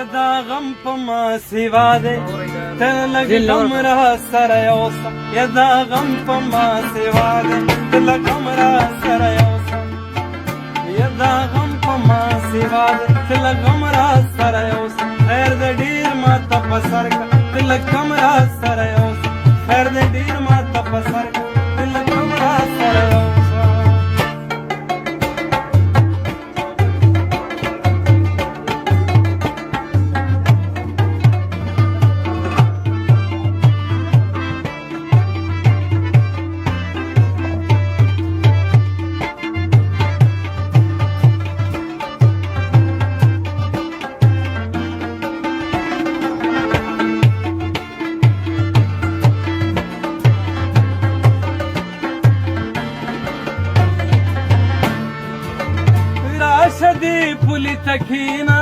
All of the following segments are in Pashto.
دا غم په ما سوا دی ته لږ غم را سره یوسه دا غم په ما سوا دی ته لږ غم را سره یوسه دا غم په ما سوا دی ته لږ غم را سره یوسه خیر د ډېر ماته په سر که ته لږ غم را سره یوسه خیر د ډېر ماته په سر که ته لږ غم را سره یوسه شدی پولی تکینا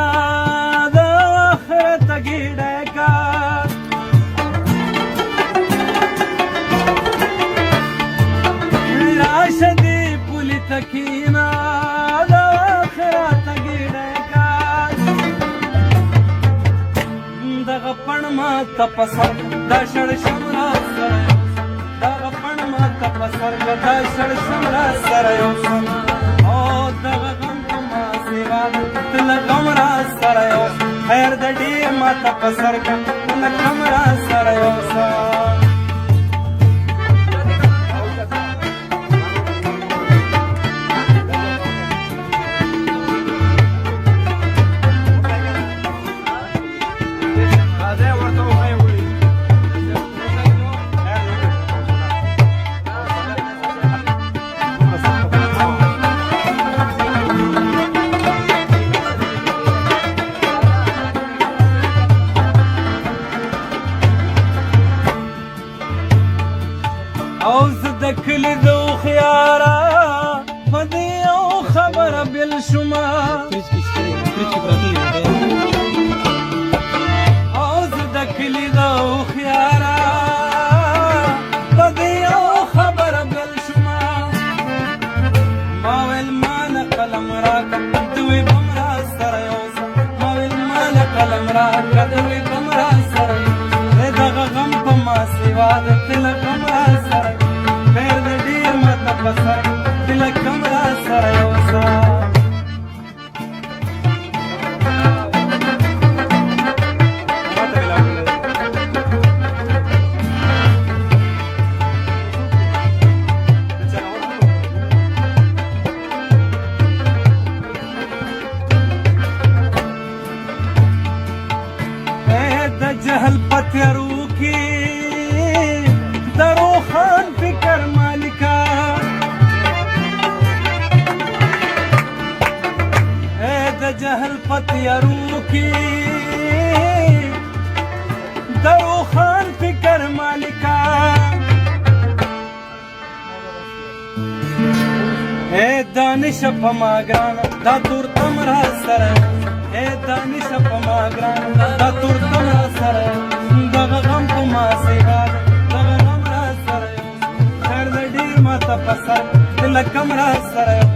دا آخرت گیڑے کا شدی پولی تکینا دا آخرت گیڑے کا دا غپن ما تپسر دا شڑ شمرا سر دا غپن ما تپسر دا شڑ شمرا سر او دا ته لږ غم را سره یوسه خیر د ډېر ماته په سر که ته لږ غم را سره یوسه او زه د کلي د هوښیاره په دې یو خبره بېل شومه او زه د کلي د هوښیاره په دې یو خبره بېل شومه ما ویل ماله قلم راکړه ته وې بم را سره یوسه ما ویل ماله قلم راکړه ته وې بم را سره یوسه دغه غم په ما سوا ده ته له غم را سره خیر د ډېر ماته په سر ته له غم را سره یوسه د جهل په تیارو کې د روښان فکر مالکه د جهل په تیارو کې د روښان فکر مالکه دانش په ما ګرانه دا تورتم را سره دانش په ما ګرانه دا تورتم را سره دغه غم په ما سوا ده دغه غم را سره خیر د ډېر ماته په سر ته لږ غم را سره